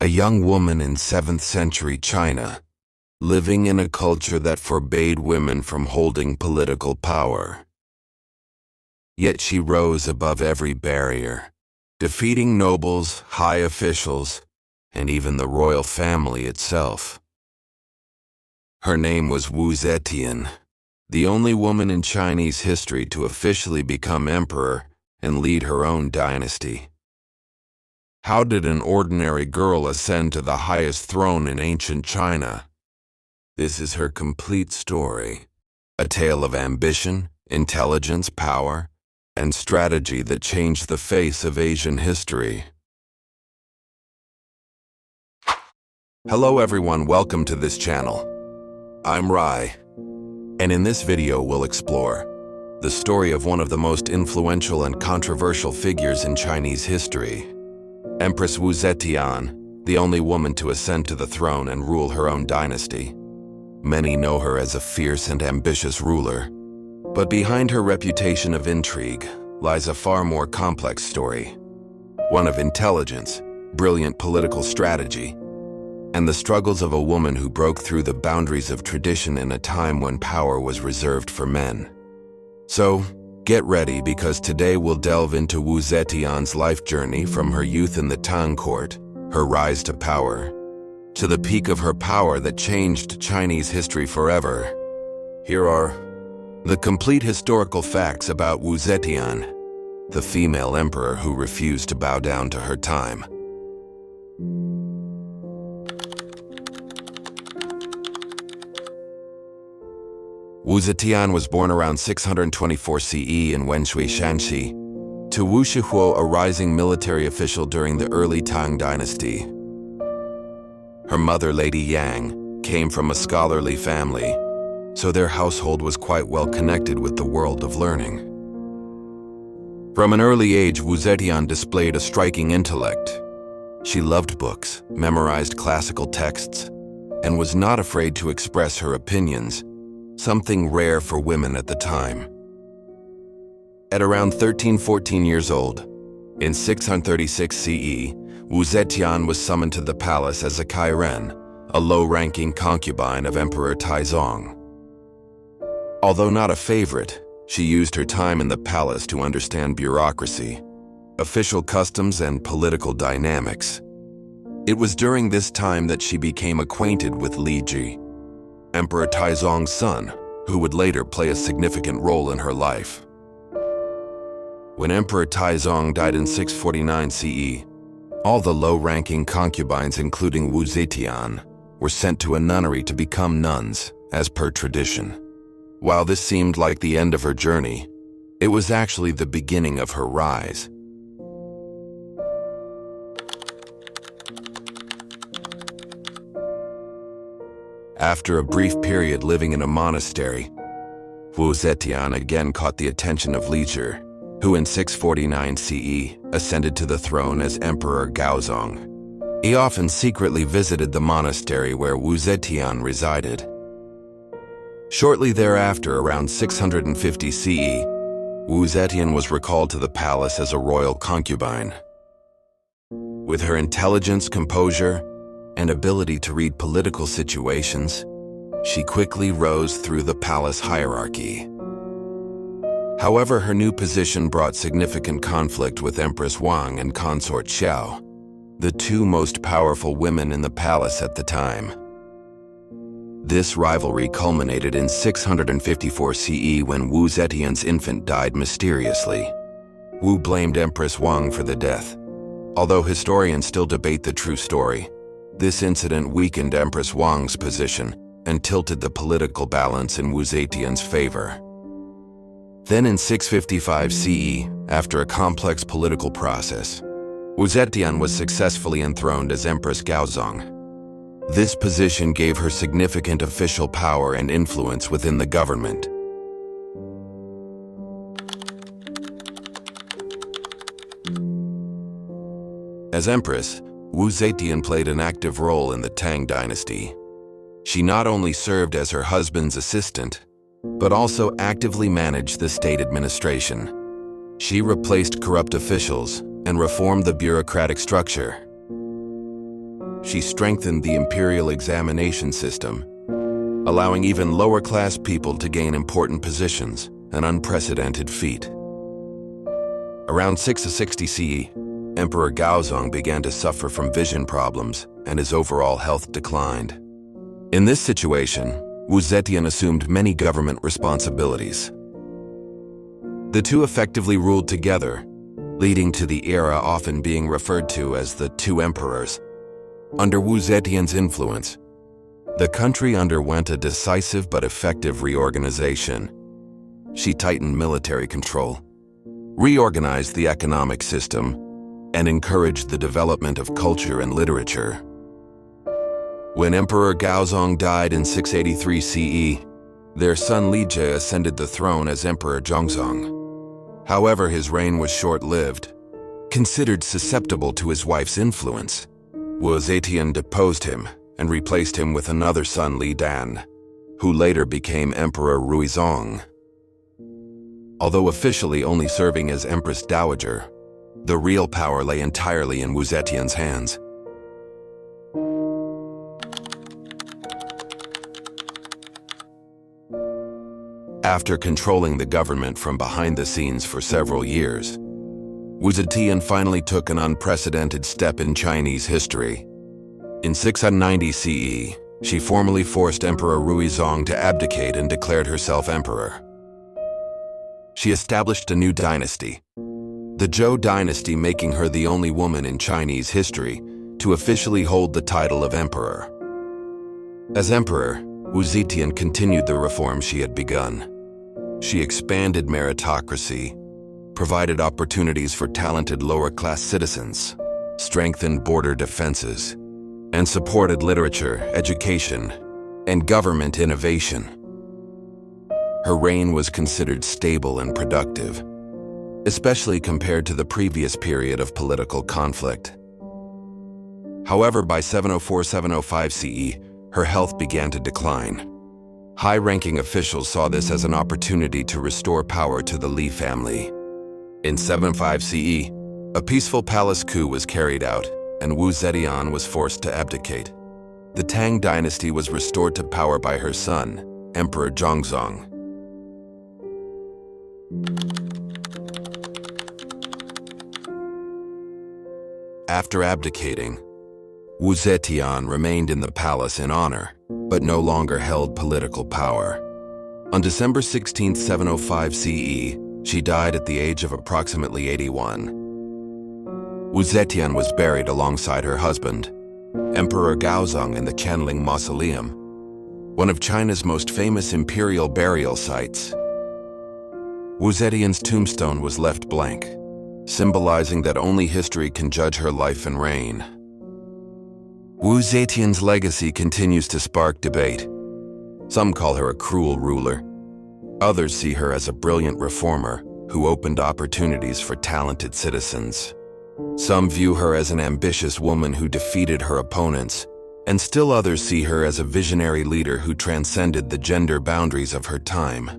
a young woman in 7th century China, living in a culture that forbade women from holding political power. Yet she rose above every barrier, defeating nobles, high officials, and even the royal family itself. Her name was Wu Zetian, the only woman in Chinese history to officially become emperor and lead her own dynasty. How did an ordinary girl ascend to the highest throne in ancient China? This is her complete story, a tale of ambition, intelligence, power, and strategy that changed the face of Asian history. Hello everyone, welcome to this channel. I'm Rai, and in this video we'll explore the story of one of the most influential and controversial figures in Chinese history, Empress Wu Zetian, the only woman to ascend to the throne and rule her own dynasty. Many know her as a fierce and ambitious ruler, but behind her reputation of intrigue lies a far more complex story, one of intelligence, brilliant political strategy, and the struggles of a woman who broke through the boundaries of tradition in a time when power was reserved for men. So, get ready, because today we'll delve into Wu Zetian's life journey from her youth in the Tang court, her rise to power, to the peak of her power that changed Chinese history forever. Here are the complete historical facts about Wu Zetian, the female emperor who refused to bow down to her time. Wu Zetian was born around 624 CE in Wenshui, Shanxi, to Wu Shihuo, a rising military official during the early Tang Dynasty. Her mother, Lady Yang, came from a scholarly family, so their household was quite well connected with the world of learning. From an early age, Wu Zetian displayed a striking intellect. She loved books, memorized classical texts, and was not afraid to express her opinions, something rare for women at the time. At around 13-14 years old, in 636 CE, Wu Zetian was summoned to the palace as a kairen, a low-ranking concubine of Emperor Taizong. Although not a favorite, she used her time in the palace to understand bureaucracy, official customs, and political dynamics. It was during this time that she became acquainted with Li Ji, Emperor Taizong's son, who would later play a significant role in her life. When Emperor Taizong died in 649 CE, all the low-ranking concubines, including Wu Zetian, were sent to a nunnery to become nuns, as per tradition. While this seemed like the end of her journey, it was actually the beginning of her rise. After a brief period living in a monastery, Wu Zetian again caught the attention of Li Ji, who in 649 CE ascended to the throne as Emperor Gaozong. He often secretly visited the monastery where Wu Zetian resided. Shortly thereafter, around 650 CE, Wu Zetian was recalled to the palace as a royal concubine. With her intelligence, composure, and ability to read political situations, she quickly rose through the palace hierarchy. However, her new position brought significant conflict with Empress Wang and consort Xiao, the two most powerful women in the palace at the time. This rivalry culminated in 654 CE when Wu Zetian's infant died mysteriously. Wu blamed Empress Wang for the death. Although historians still debate the true story, this incident weakened Empress Wang's position and tilted the political balance in Wu Zetian's favor. Then in 655 CE, after a complex political process, Wu Zetian was successfully enthroned as Empress Gaozong. This position gave her significant official power and influence within the government. As Empress, Wu Zetian played an active role in the Tang Dynasty. She not only served as her husband's assistant, but also actively managed the state administration. She replaced corrupt officials and reformed the bureaucratic structure. she strengthened the imperial examination system, allowing even lower-class people to gain important positions, an unprecedented feat. Around 660 CE, Emperor Gaozong began to suffer from vision problems, and his overall health declined. In this situation, Wu Zetian assumed many government responsibilities. The two effectively ruled together, leading to the era often being referred to as the Two Emperors. Under Wu Zetian's influence, the country underwent a decisive but effective reorganization. She tightened military control, reorganized the economic system, and encouraged the development of culture and literature. When Emperor Gaozong died in 683 CE, their son Li Jie ascended the throne as Emperor Zhongzong. However, his reign was short-lived. Considered susceptible to his wife's influence, Wu Zetian deposed him and replaced him with another son, Li Dan, who later became Emperor Ruizong. Although officially only serving as Empress Dowager, the real power lay entirely in Wu Zetian's hands. After controlling the government from behind the scenes for several years, Wu Zetian finally took an unprecedented step in Chinese history. In 690 CE, she formally forced Emperor Ruizong to abdicate and declared herself emperor. She established a new dynasty, the Zhou Dynasty, making her the only woman in Chinese history to officially hold the title of emperor. As emperor, Wu Zetian continued the reforms she had begun. She expanded meritocracy, provided opportunities for talented lower-class citizens, strengthened border defenses, and supported literature, education, and government innovation. Her reign was considered stable and productive, especially compared to the previous period of political conflict. However, by 704-705 CE, her health began to decline. High-ranking officials saw this as an opportunity to restore power to the Li family. In 75 CE, a peaceful palace coup was carried out, and Wu Zetian was forced to abdicate. The Tang dynasty was restored to power by her son, Emperor Zhongzong. After abdicating, Wu Zetian remained in the palace in honor, but no longer held political power. On December 16, 705 CE, she died at the age of approximately 81. Wu Zetian was buried alongside her husband, Emperor Gaozong, in the Qianling Mausoleum, one of China's most famous imperial burial sites. Wu Zetian's tombstone was left blank, symbolizing that only history can judge her life and reign. Wu Zetian's legacy continues to spark debate. Some call her a cruel ruler. Others see her as a brilliant reformer who opened opportunities for talented citizens. Some view her as an ambitious woman who defeated her opponents, and still others see her as a visionary leader who transcended the gender boundaries of her time.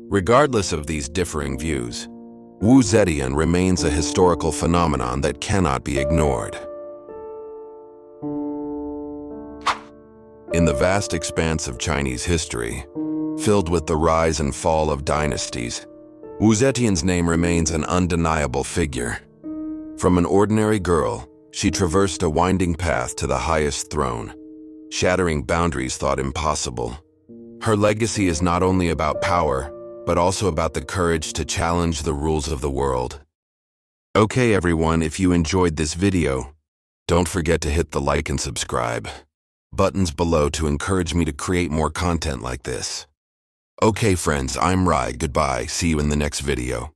Regardless of these differing views, Wu Zetian remains a historical phenomenon that cannot be ignored. In the vast expanse of Chinese history, filled with the rise and fall of dynasties, Wu Zetian's name remains an undeniable figure. From an ordinary girl, she traversed a winding path to the highest throne, shattering boundaries thought impossible. Her legacy is not only about power, but also about the courage to challenge the rules of the world. Okay everyone, if you enjoyed this video, don't forget to hit the like and subscribe buttons below to encourage me to create more content like this. Okay friends, I'm Rai, goodbye, see you in the next video.